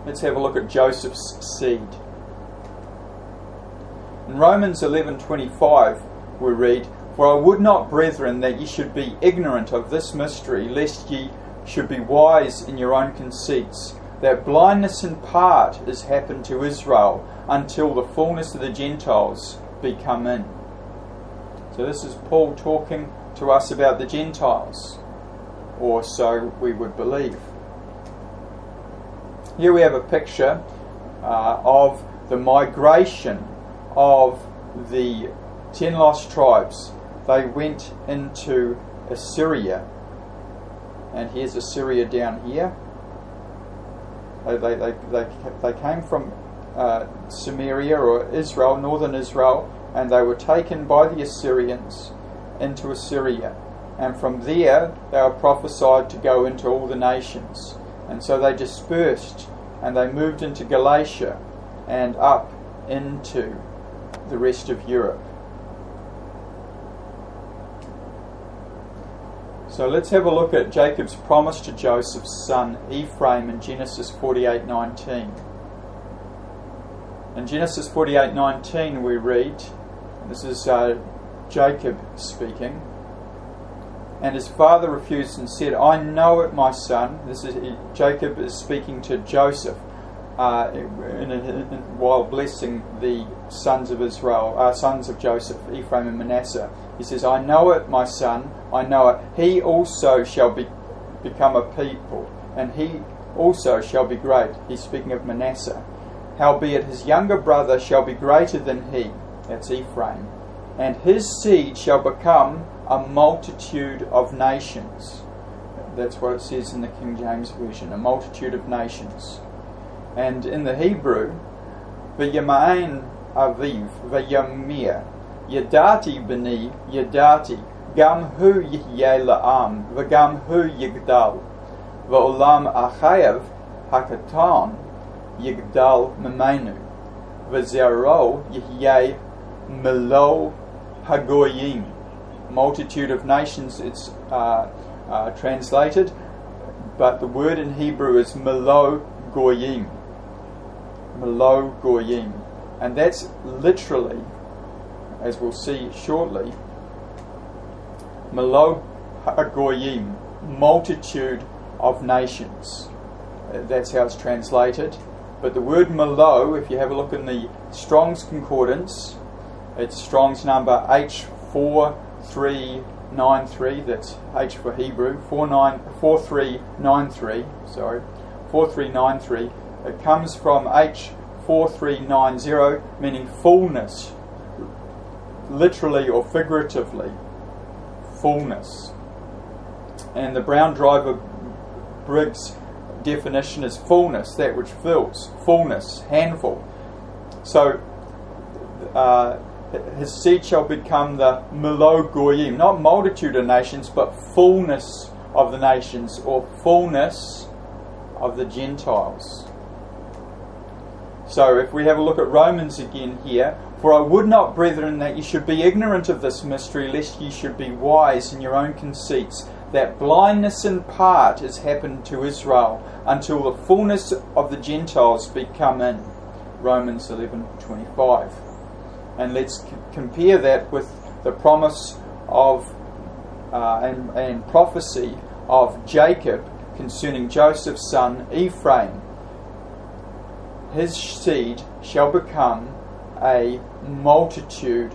Let's have a look at Joseph's seed. In Romans 11:25 we read, "For I would not, brethren, that ye should be ignorant of this mystery, lest ye should be wise in your own conceits, that blindness in part is happened to Israel, until the fullness of the Gentiles be come in." So this is Paul talking to us about the Gentiles, or so we would believe. Here we have a picture of the migration of the 10 lost tribes. They went into Assyria, and here's Assyria down here. They came from Samaria or Israel, northern Israel, and they were taken by the Assyrians into Assyria. And from there they were prophesied to go into all the nations. And so they dispersed and they moved into Galatia and up into the rest of Europe. So let's have a look at Jacob's promise to Joseph's son Ephraim in Genesis 48:19. In Genesis 48:19 we read, this is Jacob speaking, "And his father refused and said, I know it, my son." Jacob is speaking to Joseph while blessing the sons of Israel, sons of Joseph, Ephraim and Manasseh. He says, "I know it, my son, I know it. He also shall become a people, and he also shall be great." He's speaking of Manasseh. "Howbeit his younger brother shall be greater than he," that's Ephraim, "and his seed shall become a multitude of nations." That's what it says in the King James Version, a multitude of nations. And in the Hebrew, "V'yamain aviv v'yamir, yadati b'ni yadati, gam hu yihyeh la'am, v'gam hu yigdal, v'olam achayev hakatan yigdal memenu, v'zero yihyeh melo hagoyim." Multitude of nations, it's translated, but the word in Hebrew is melo goyim. Melo goyim. And that's literally, as we'll see shortly, melo hagoyim, multitude of nations. That's how it's translated. But the word melo, if you have a look in the Strong's Concordance, it's Strong's number H4393, that's H for Hebrew, 4393. It comes from H4390, meaning fullness, literally or figuratively, fullness. And the Brown Driver Briggs definition is fullness, that which fills, fullness, handful. So his seed shall become the Melo Goyim, not multitude of nations, but fullness of the nations, or fullness of the Gentiles. So if we have a look at Romans again here, "For I would not, brethren, that ye should be ignorant of this mystery, lest ye should be wise in your own conceits, that blindness in part is happened to Israel, until the fullness of the Gentiles be come in." Romans 11:25. And let's compare that with the promise of and prophecy of Jacob concerning Joseph's son Ephraim. "His seed shall become a multitude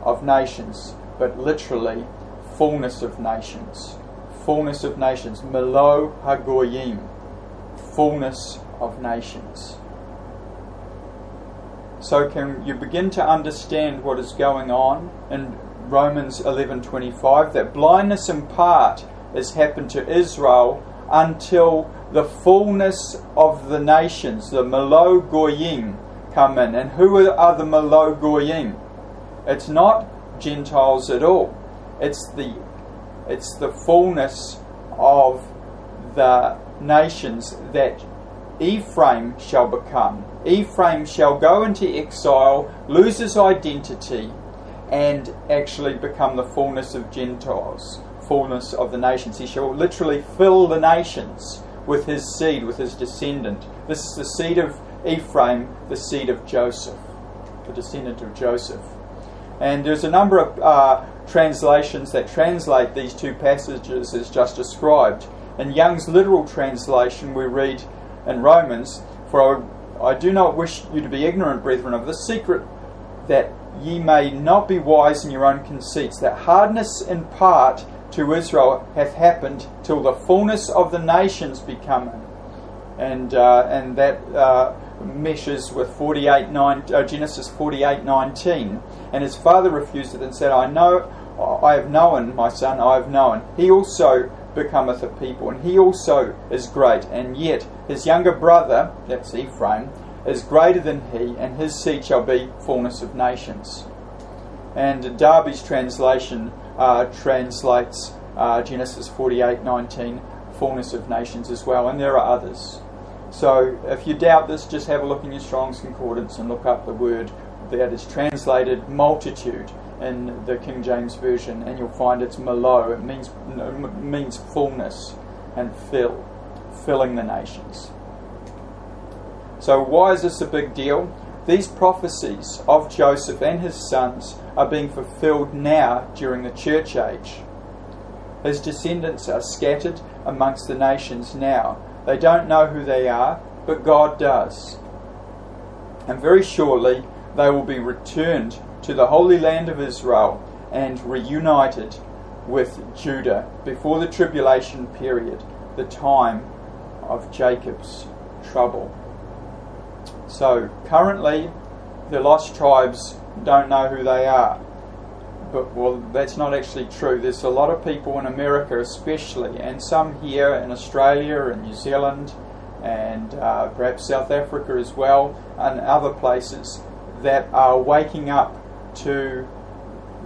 of nations," but literally fullness of nations. Fullness of nations. Melo hagoyim. Fullness of nations. So can you begin to understand what is going on in Romans 11:25? That blindness in part has happened to Israel until the fullness of the nations, the Melo Goyim, come in. And who are the Melo Goyim? It's not Gentiles at all. It's the fullness of the nations that Ephraim shall become. Ephraim shall go into exile, lose his identity, and actually become the fullness of Gentiles, fullness of the nations. He shall literally fill the nations with his seed, with his descendant. This is the seed of Ephraim, the seed of Joseph, the descendant of Joseph. And there's a number of translations that translate these two passages as just described. In Young's literal translation, we read in Romans, "For I do not wish you to be ignorant, brethren, of this secret, that ye may not be wise in your own conceits, that hardness in part to Israel hath happened till the fullness of the nations be come in." And that meshes with Genesis 48:19. And his father refused it and said, I have known, my son, I have known. He also becometh a people, and he also is great. And yet his younger brother, that's Ephraim, is greater than he, and his seed shall be fullness of nations. And Darby's translation translates Genesis 48:19, fullness of nations as well, and there are others. So if you doubt this, just have a look in your Strong's Concordance and look up the word that is translated multitude in the King James Version, and you'll find it's malo. It means fullness and filling the nations. So why is this a big deal? These prophecies of Joseph and his sons are being fulfilled now during the church age. His descendants are scattered amongst the nations now. They don't know who they are, but God does. And very shortly they will be returned to the Holy Land of Israel and reunited with Judah before the tribulation period, the time of Jacob's trouble. So currently the lost tribes don't know who they are. But, well, that's not actually true. There's a lot of people in America especially, and some here in Australia and New Zealand and perhaps South Africa as well, and other places, that are waking up to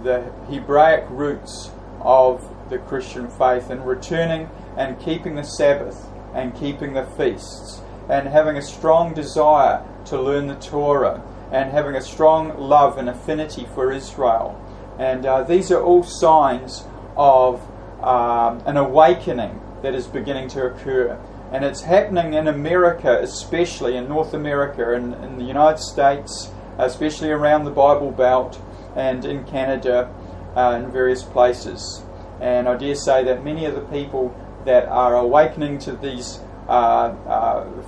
the Hebraic roots of the Christian faith and returning and keeping the Sabbath and keeping the feasts and having a strong desire to learn the Torah and having a strong love and affinity for Israel. And these are all signs of an awakening that is beginning to occur. And it's happening in America, especially in North America, in the United States, especially around the Bible Belt, and in Canada, in various places. And I dare say that many of the people that are awakening to these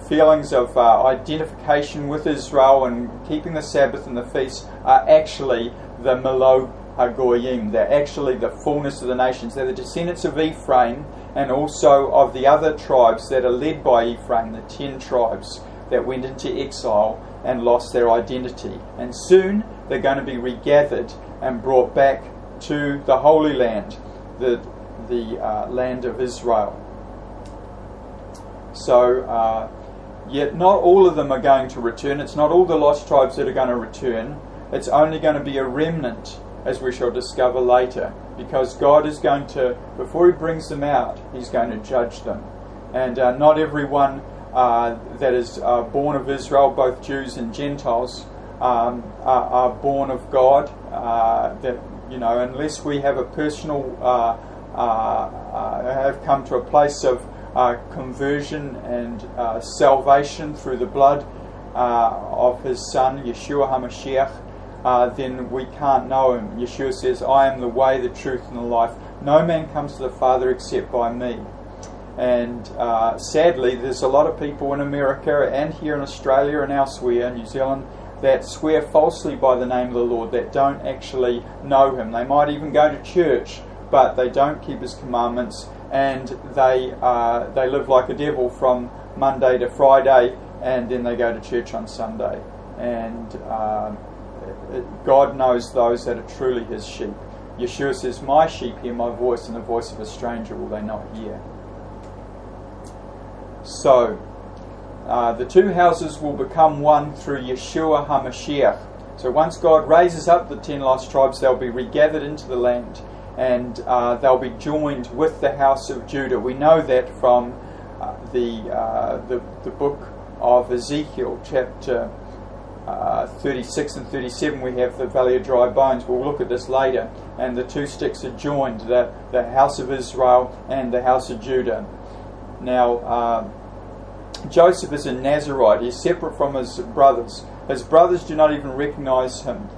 feelings of identification with Israel and keeping the Sabbath and the feasts are actually the Malo HaGoyim. They're actually the fullness of the nations. They're the descendants of Ephraim and also of the other tribes that are led by Ephraim, the 10 tribes that went into exile and lost their identity. And soon they're going to be regathered and brought back to the Holy Land, the land of Israel. So, yet not all of them are going to return. It's not all the lost tribes that are going to return. It's only going to be a remnant, as we shall discover later, because God is going to, before He brings them out, He's going to judge them. And not everyone that is born of Israel, both Jews and Gentiles, are born of God. That, you know, unless we have a personal, have come to a place of conversion and salvation through the blood of His Son, Yeshua HaMashiach, then we can't know Him. Yeshua says, I am the way, the truth, and the life. No man comes to the Father except by me. And sadly, there's a lot of people in America and here in Australia and elsewhere, New Zealand, that swear falsely by the name of the Lord, that don't actually know Him. They might even go to church, but they don't keep His commandments, and they live like a devil from Monday to Friday, and then they go to church on Sunday. And God knows those that are truly His sheep. Yeshua says, my sheep hear my voice, and the voice of a stranger will they not hear. So, the two houses will become one through Yeshua HaMashiach. So once God raises up the 10 lost tribes, they'll be regathered into the land, and they'll be joined with the house of Judah. We know that from the book of Ezekiel, chapter 36 and 37. We have the valley of dry bones. We'll look at this later. And the two sticks are joined, the house of Israel and the house of Judah. Now, Joseph is a Nazirite. He's separate from his brothers. His brothers do not even recognize him,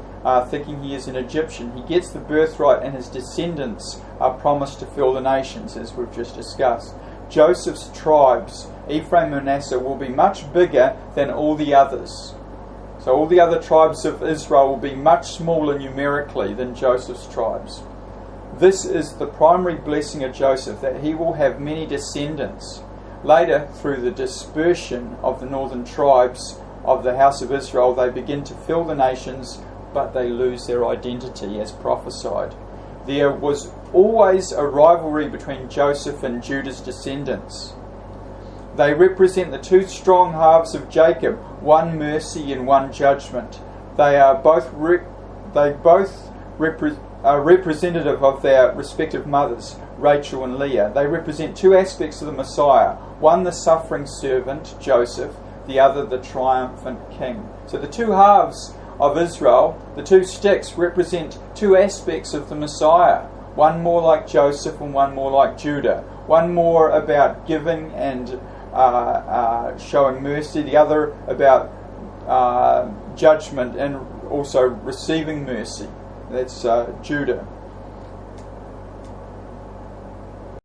thinking he is an Egyptian. He gets the birthright, and his descendants are promised to fill the nations, as we've just discussed. Joseph's tribes, Ephraim and Manasseh, will be much bigger than all the others. So all the other tribes of Israel will be much smaller numerically than Joseph's tribes. This is the primary blessing of Joseph, that he will have many descendants. Later, through the dispersion of the northern tribes of the house of Israel, they begin to fill the nations, but they lose their identity as prophesied. There was always a rivalry between Joseph and Judah's descendants. They represent the two strong halves of Jacob, one mercy and one judgment. They are both representative of their respective mothers, Rachel and Leah. They represent two aspects of the Messiah. One, the suffering servant, Joseph. The other, the triumphant king. So the two halves of Israel, the two sticks, represent two aspects of the Messiah. One more like Joseph and one more like Judah. One more about giving and showing mercy. The other about judgment and also receiving mercy. That's Judah.